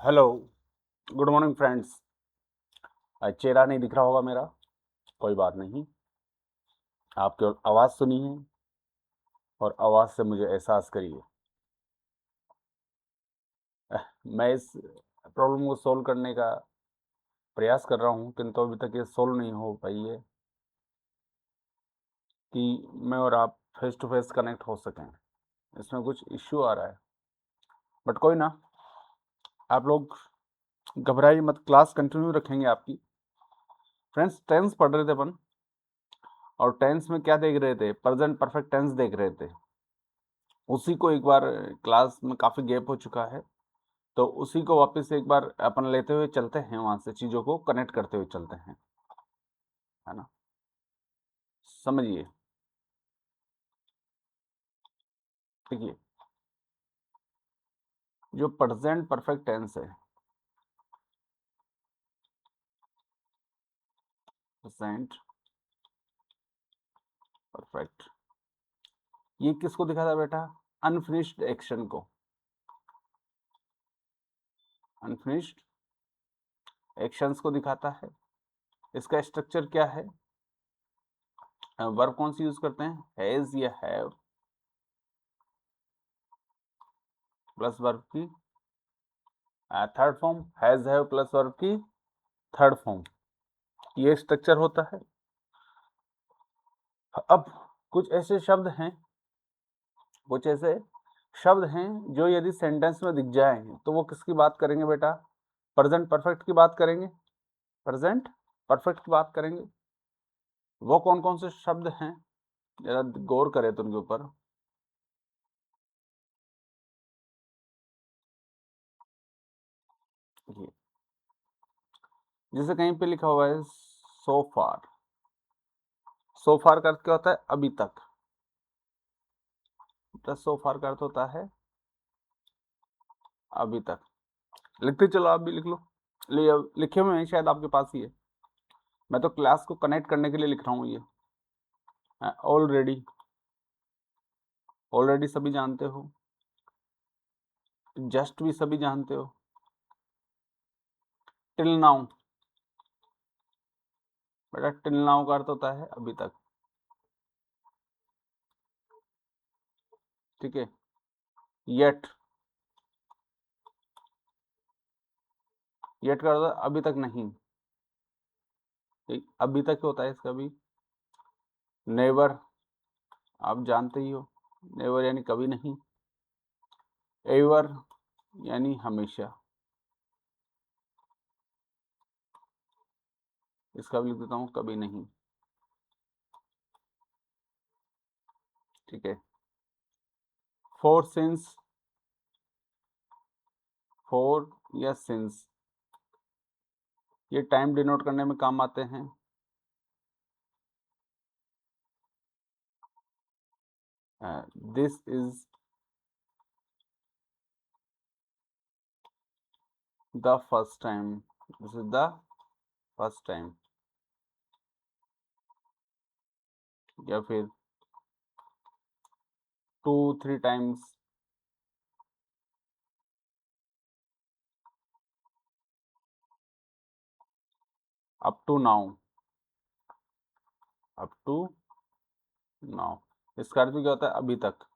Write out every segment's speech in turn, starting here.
Hello, good morning friends. चेहरा नहीं दिख रहा होगा मेरा, कोई बात नहीं। आपकी आवाज़ सुनी है और आवाज़ से मुझे एहसास करिए। मैं इस प्रॉब्लम को सोल्व करने का प्रयास कर रहा हूँ, किंतु अभी तक ये सोल्व नहीं हो पाई है कि मैं और आप फेस टू फेस कनेक्ट हो सकें। इसमें कुछ इश्यू आ रहा है, बट कोई ना, आप लोग घबराइए मत, क्लास कंटिन्यू रखेंगे आपकी। फ्रेंड्स, टेंस पढ़ रहे थे अपन, और टेंस में क्या देख रहे थे? प्रेजेंट परफेक्ट टेंस देख रहे थे। उसी को एक बार, क्लास में काफ़ी गैप हो चुका है, तो उसी को वापस एक बार अपन लेते हुए चलते हैं, वहाँ से चीज़ों को कनेक्ट करते हुए चलते हैं, है ना? समझिए, देखिए, जो प्रेजेंट परफेक्ट टेंस है, प्रेजेंट परफेक्ट, ये किसको दिखाता है बेटा? अनफिनिश्ड एक्शन को, अनफिनिश्ड एक्शंस को दिखाता है। इसका स्ट्रक्चर क्या है? वर्ब कौन सी यूज करते हैं? हैज या हैव प्लस वर्ब की third form, has have plus verb की थर्ड फॉर्म, ये स्ट्रक्चर होता है। अब कुछ ऐसे शब्द हैं, कुछ ऐसे शब्द हैं जो यदि सेंटेंस में दिख जाए तो वो किसकी बात करेंगे बेटा? प्रेजेंट परफेक्ट की बात करेंगे, प्रेजेंट परफेक्ट की बात करेंगे। वो कौन कौन से शब्द हैं, जरा गौर करें तो उनके ऊपर। जैसे कहीं पे लिखा हुआ है सो फार, सो फार का अर्थ क्या होता है? अभी तक। सो फार का अर्थ होता है अभी तक। लिखते चलो, आप भी लिख लो, लिखे हुए हैं शायद आपके पास ही है। मैं तो क्लास को कनेक्ट करने के लिए लिख रहा हूँ ये। ऑलरेडी, ऑलरेडी सभी जानते हो, जस्ट भी सभी जानते हो, टिल नाउ, बेटा टिल नाउ का अर्थ होता है अभी तक, ठीक है। येट, येट का अर्थ होता है अभी तक नहीं, अभी तक होता है इसका भी। नेवर, आप जानते ही हो, नेवर यानी कभी नहीं। एवर यानी हमेशा, इसका भी लिख देता हूँ कभी नहीं, ठीक है। फोर सिंस, फोर या सिंस, ये टाइम डिनोट करने में काम आते हैं। This is the first time, this is the first time, या फिर 2-3 times. Up to now, up to now, इसका अर्थ भी क्या होता है? अभी तक।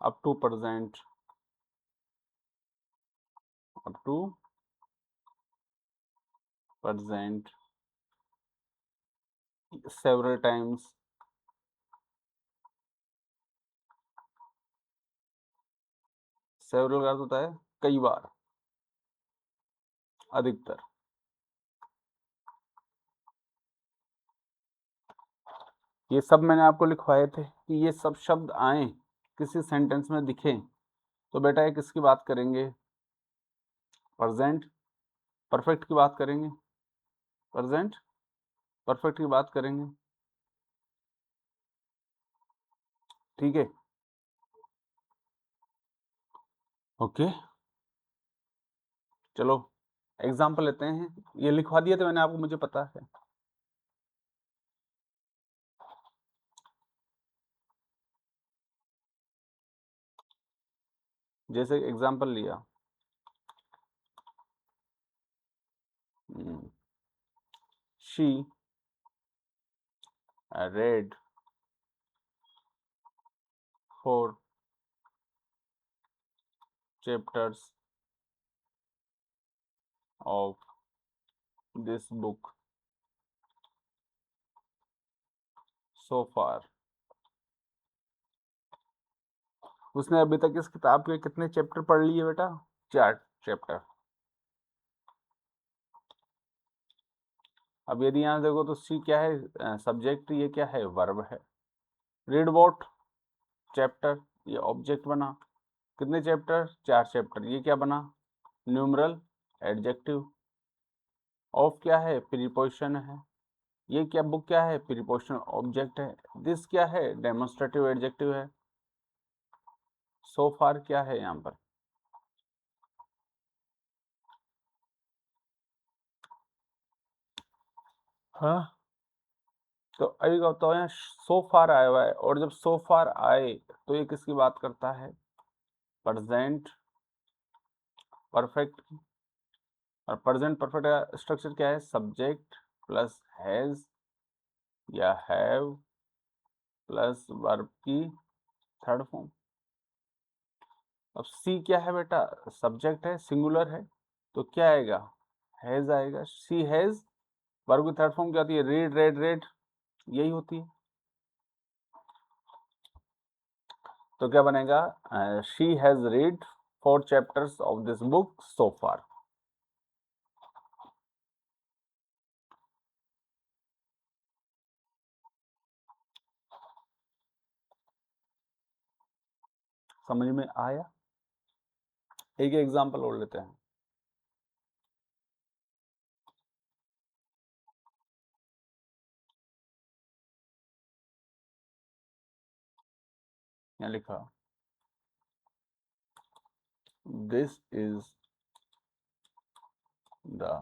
Up to present, up to present, several times, several का अर्थ होता है कई बार, अधिकतर। ये सब मैंने आपको लिखवाए थे कि ये सब शब्द आए, किसी सेंटेंस में दिखें, तो बेटा ये किसकी बात करेंगे? प्रेजेंट परफेक्ट की बात करेंगे, प्रेजेंट परफेक्ट की बात करेंगे, ठीक है। ओके, चलो एग्जाम्पल लेते हैं। ये लिखवा दिया तो मैंने आपको, मुझे पता है। जैसे एग्जांपल लिया, she read 4 chapters of this book so far। उसने अभी तक इस किताब के कितने चैप्टर पढ़ लिए बेटा? 4 चैप्टर। अब यदि यहाँ देखो तो सी क्या है? सब्जेक्ट, ये क्या है? वर्ब है। Read what? चैप्टर, ये ऑब्जेक्ट बना। कितने चैप्टर? 4 चैप्टर। ये क्या बना? Numeral, adjective. ऑफ क्या है? प्रीपोजिशन है। ये क्या बुक क्या है? प्रीपोजिशन ऑब्जेक्ट है। दिस क्या है? डेमोन्स्ट्रेटिव एडजेक्टिव है। सो फार क्या है यहाँ पर? हाँ, तो अभी का बताओ, यहाँ सो फार आया हुआ है, और जब सो फार आए तो ये किसकी बात करता है? Present perfect. और प्रेजेंट परफेक्ट का स्ट्रक्चर क्या है? सब्जेक्ट प्लस हैज या हैव प्लस वर्ब की थर्ड फॉर्म। अब सी क्या है बेटा? सब्जेक्ट है, सिंगुलर है, तो क्या आएगा? हैज आएगा। सी हैज, वर्ब की थर्ड फॉर्म क्या होती है? रीड, रेड, रेड, यही होती है। तो क्या बनेगा? She has read 4 chapters of this book so far. समझ में आया? एक एग्जांपल और लेते हैं। यहाँ लिखा, this is the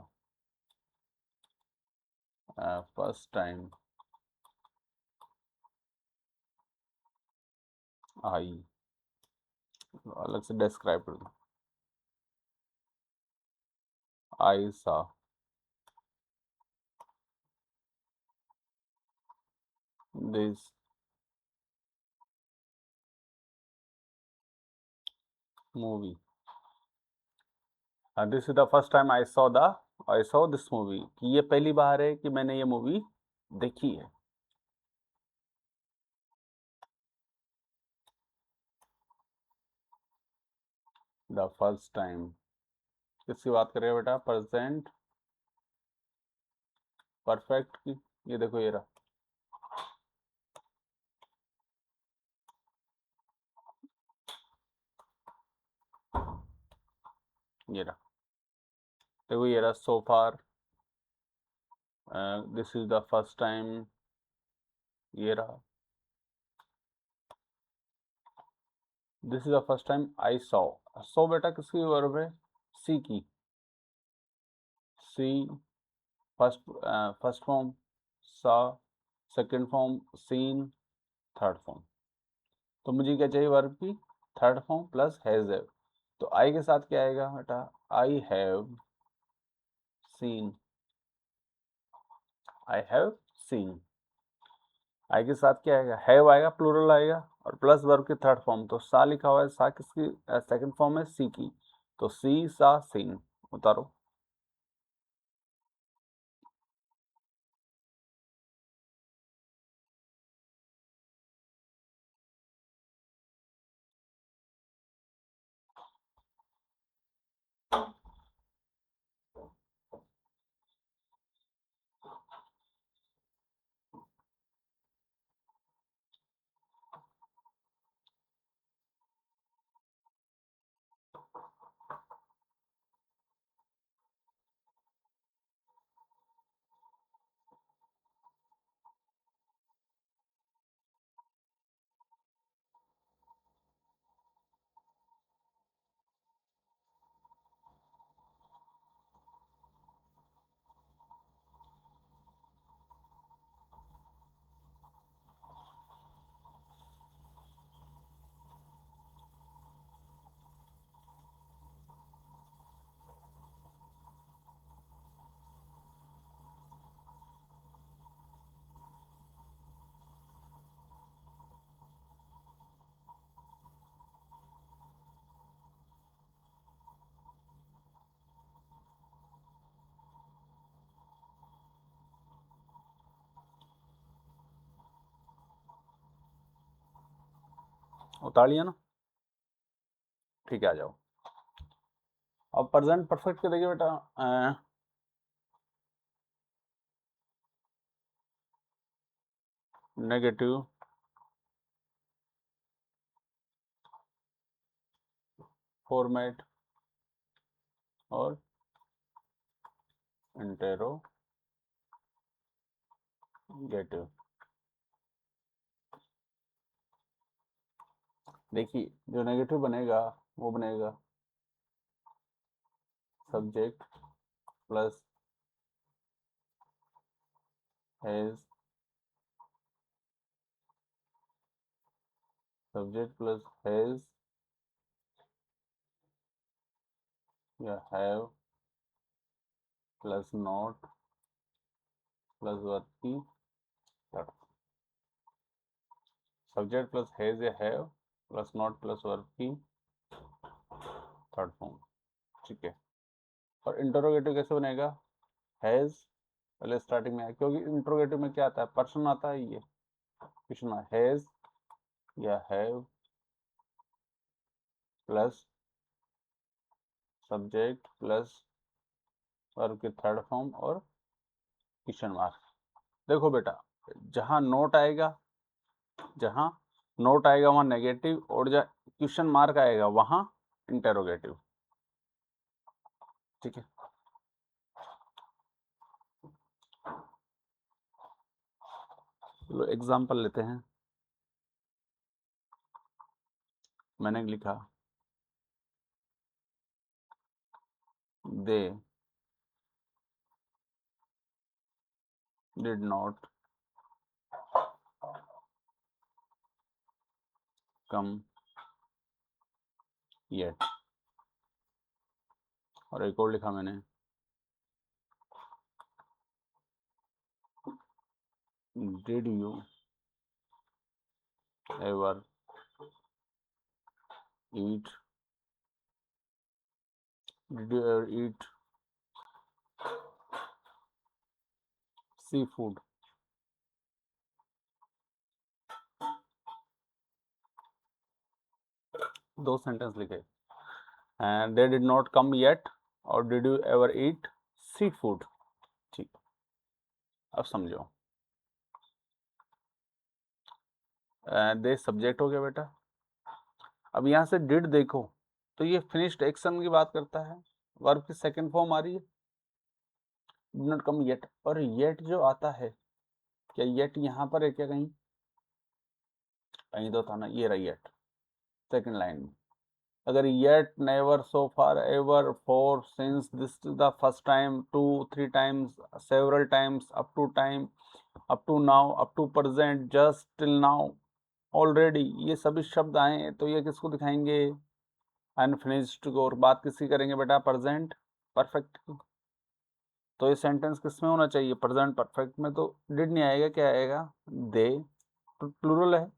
first time आई, अलग से डिस्क्राइब कर दो, आई सा this movie. This is the first time I saw this movie, कि ये पहली बार है कि मैंने ये मूवी देखी है। द फर्स्ट टाइम किसकी बात कर रहे हो बेटा? प्रेजेंट परफेक्ट की। ये देखो, ये रहा, ये रहा, देखो ये रहा, so far, this is the first time, ये रहा, this is the first time I saw बेटा किसकी वर्ब है? सी की। See first form, saw second form, seen third form. तो मुझे क्या चाहिए? वर्ब की third form plus has have. तो आई के साथ क्या आएगा बेटा? I have seen, I have seen. I के साथ क्या आएगा? हैव आएगा, प्लूरल आएगा, और प्लस वर्ब की थर्ड फॉर्म। तो सा लिखा हुआ है, सा किसकी सेकंड फॉर्म है? सी की। तो सी सा सीन, उतारो। उतार लिया ना, ठीक है, आ जाओ। अब प्रेजेंट परफेक्ट के देखिए बेटा, नेगेटिव फॉर्मेट और इंटेरोगेटिव। देखिए जो नेगेटिव बनेगा वो बनेगा subject plus has, subject plus has या have plus not plus verb की थर्ड, सब्जेक्ट प्लस हैज या have plus not plus verb की थर्ड फॉर्म, ठीक है। और इंटरोगेटिव कैसे बनेगा, हैज पहले स्टार्टिंग में है, क्योंकि इंटरोगेटिव में क्या आता है, पर्सन आता है, ये क्वेश्चन हैज या have plus subject plus verb की थर्ड फॉर्म और क्वेश्चन मार्क। देखो बेटा, जहां नोट आएगा वहां नेगेटिव, और जहाँ क्वेश्चन मार्क आएगा वहां इंटरोगेटिव, ठीक है। चलो एग्जांपल लेते हैं। मैंने लिखा they did not come yet, और एक और लिखा मैंने, did you ever eat, did you ever eat seafood. दो सेंटेंस लिखे, they did not come yet और did you ever eat seafood, ठीक। अब समझो, दे सब्जेक्ट हो गया बेटा। अब यहाँ से डिड देखो तो ये फिनिश्ड एक्शन की बात करता है, वर्ब की सेकंड फॉर्म आ रही है, डिड नॉट कम येट। और येट जो आता है, क्या येट यहाँ पर है क्या, कहीं कहीं तो था ना, ये रहा येट सेकंड लाइन में। अगर yet never so far ever for since this is the first time two three times several times up to time up to now up to present just till now already, ये सभी शब्द आए तो ये किसको दिखाएंगे, अनफिनिश्ड को। और बात किसकी करेंगे बेटा, प्रेजेंट परफेक्ट की। तो ये सेंटेंस किसमें होना चाहिए, प्रेजेंट परफेक्ट में। तो डिड नहीं आएगा, क्या आएगा, दे, प्लूरल है,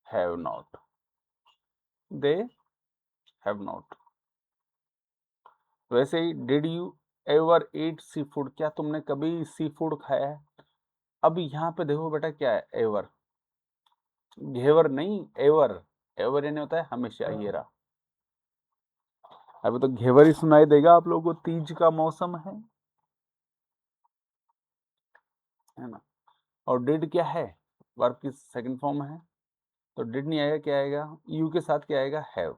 have not, they have not. वैसे ही did you ever eat seafood, क्या तुमने कभी सी फूड खाया है। अब यहाँ पे देखो बेटा क्या है, एवर, घेवर नहीं, एवर, एवर यानी होता है हमेशा, ये रहा। अभी तो घेवर ही सुनाई देगा आप लोगों को, तीज का मौसम है ना। और डिड क्या है, वर्ब की सेकंड फॉर्म है, तो डिड नहीं आएगा, क्या आएगा, यू के साथ क्या आएगा, have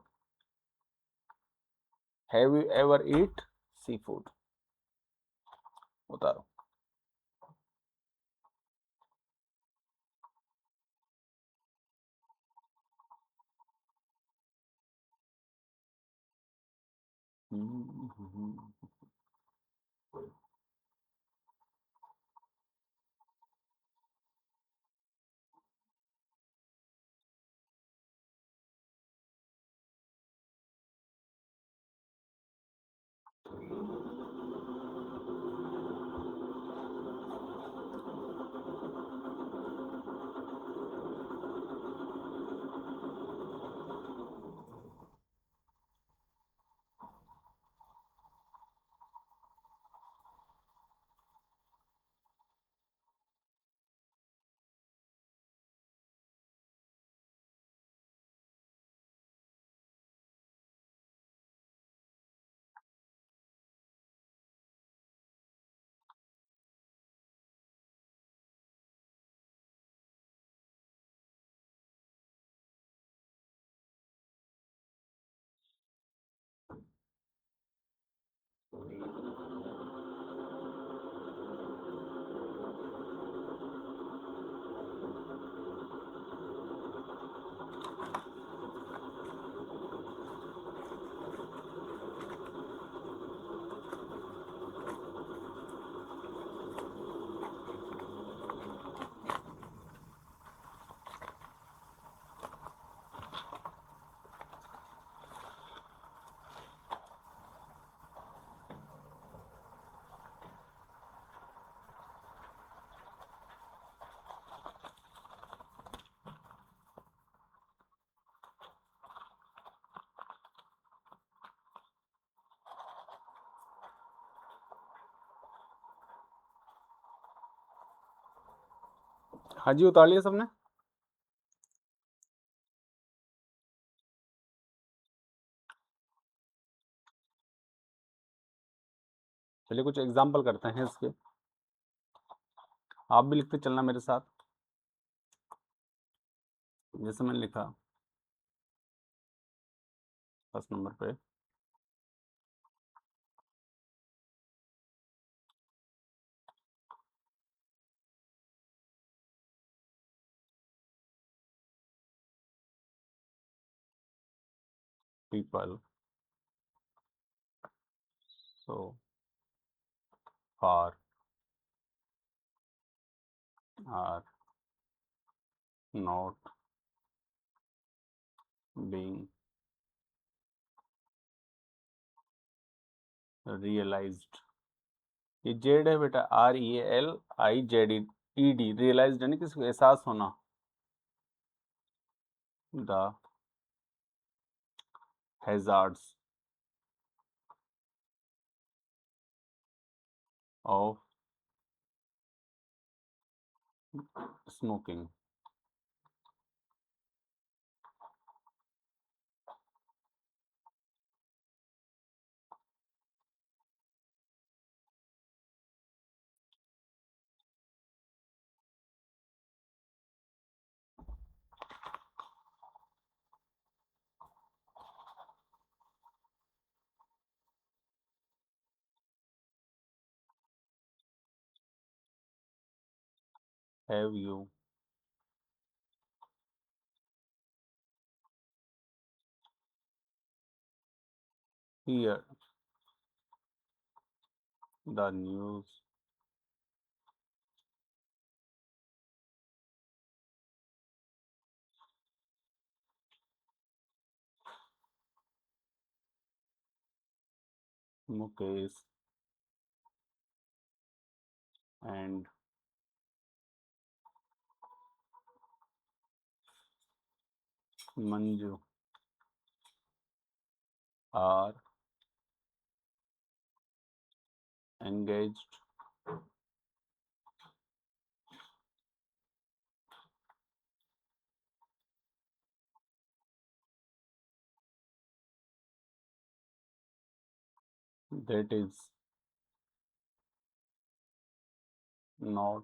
you ever eat seafood, उतारो। हाँ जी, उतार लिया सबने? चलिए कुछ एग्जाम्पल करते हैं इसके, आप भी लिखते चलना मेरे साथ। जैसे मैंने लिखा फर्स्ट नंबर पे, people so far are not being realised. ये जेड है बेटा, REALIZED, रियलाइज्ड यानी किसी को एहसास होना। The hazards of smoking. Have you heard the news Mukesh and Manju are engaged that is not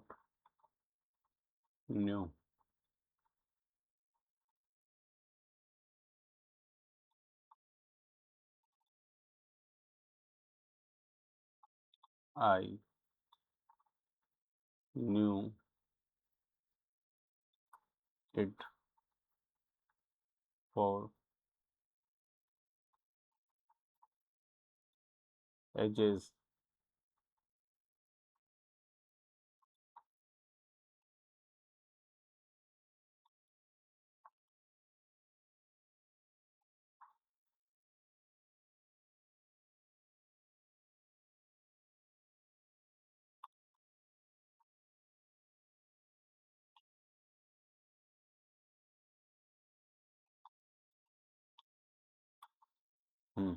new. I knew it for ages. हम्म,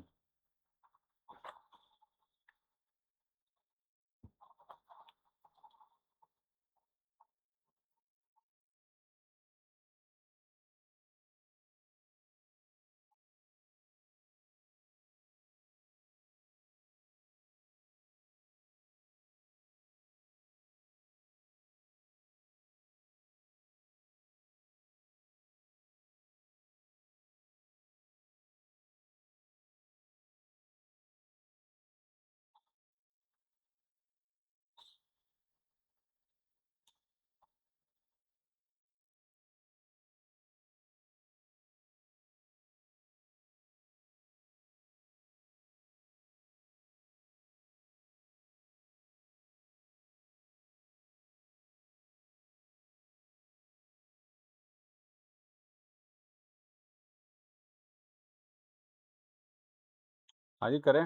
हाँ जी करें,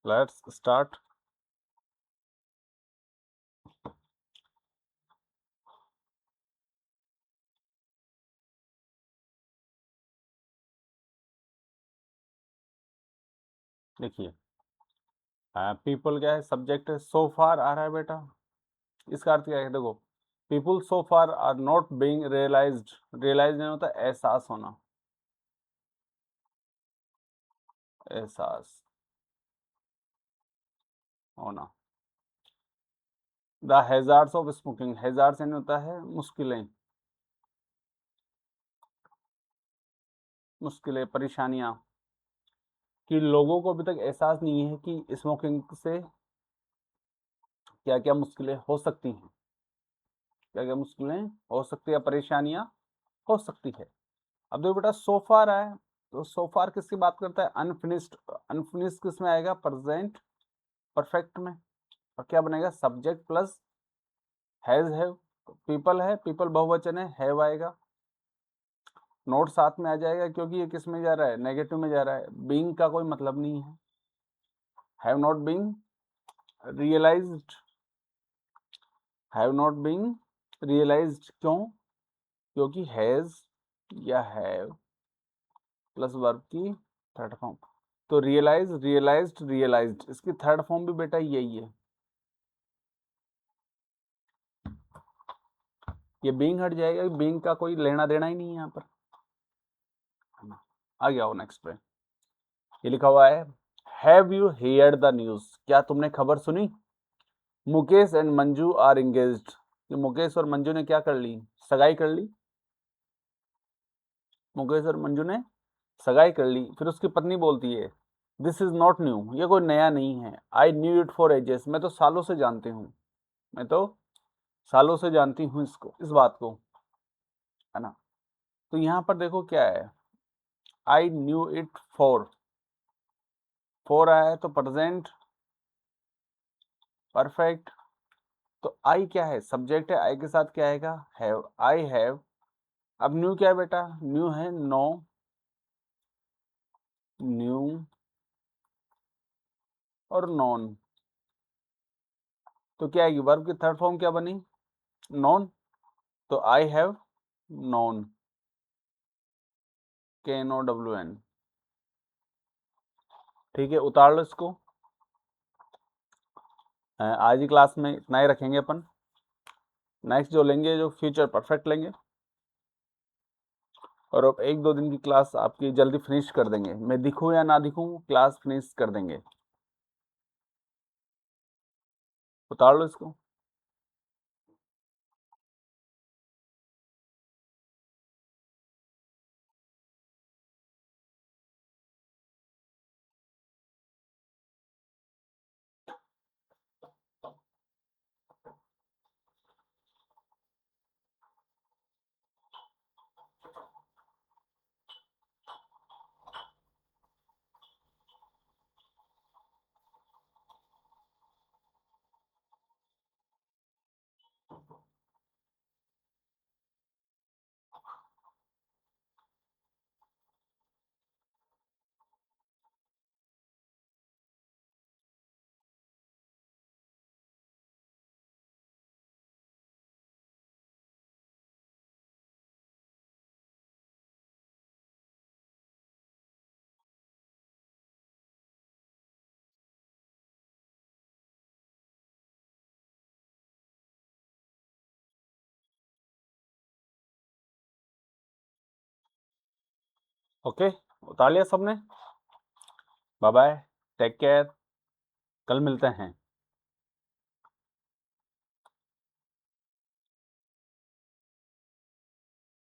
लेट्स स्टार्ट। देखिए पीपल क्या है, सब्जेक्ट है, सो फार आ रहा है बेटा, इसका अर्थ क्या है देखो, people so far are not being realised, realise नहीं होता, एहसास होना, एहसास होना। The hazards of smoking, hazards नहीं होता है मुश्किलें, मुश्किलें, परेशानियां, कि लोगों को अभी तक एहसास नहीं है कि स्मोकिंग से क्या क्या मुश्किलें हो सकती हैं, क्या क्या मुश्किलें हो सकती है, परेशानियां हो सकती है। अब देखो बेटा सोफार है, तो सोफार किसकी बात करता है, अनफिनिश्ड, अनफिनिश्ड किस में आएगा, प्रेजेंट परफेक्ट में, और क्या बनेगा, सब्जेक्ट प्लस हैव, पीपल है, पीपल बहुवचन है, हैव आएगा, नोट साथ में आ जाएगा क्योंकि ये किस में जा रहा है, नेगेटिव में जा रहा है, बीइंग का कोई मतलब नहीं है, have not being realised, have not being realised, क्यों, क्योंकि हैज या हैव प्लस वर्ब की थर्ड फॉर्म, तो रियलाइज, रियलाइज्ड, रियलाइज्ड, इसकी थर्ड फॉर्म भी बेटा यही है, ये बीइंग हट जाएगा, बीइंग का कोई लेना देना ही नहीं है यहाँ पर। आगे आओ नेक्स्ट पे, ये लिखा हुआ है, have you heard the news, क्या तुमने खबर सुनी, Mukesh and Manju are engaged, कि मुकेश और मंजू ने क्या कर ली, सगाई कर ली, मुकेश और मंजू ने सगाई कर ली। फिर उसकी पत्नी बोलती है, दिस इज नॉट न्यू, ये कोई नया नहीं है, I knew it for ages, मैं तो सालों से जानती हूँ, मैं तो सालों से जानती हूँ इसको, इस बात को, है ना। तो यहाँ पर देखो क्या है, I knew it for, four आया है तो प्रेजेंट परफेक्ट, तो आई क्या है, सब्जेक्ट है, आई के साथ क्या आएगा, हैव, आई हैव। अब न्यू क्या है बेटा, न्यू है नो, न्यू और नॉन, तो क्या आएगी, वर्ब की थर्ड फॉर्म क्या बनी, नॉन, तो आई हैव नॉन, KNOWN, ठीक है, उतार लो इसको। आज की क्लास में इतना ही रखेंगे अपन, नेक्स्ट जो लेंगे, जो फ्यूचर परफेक्ट लेंगे, और अब 1-2 दिन की क्लास आपकी जल्दी फिनिश कर देंगे, मैं दिखूं या ना दिखूं, क्लास फिनिश कर देंगे, उतार लो इसको। ओके, उतार लिया सबने, बाय बाय, टेक केयर, कल मिलते हैं।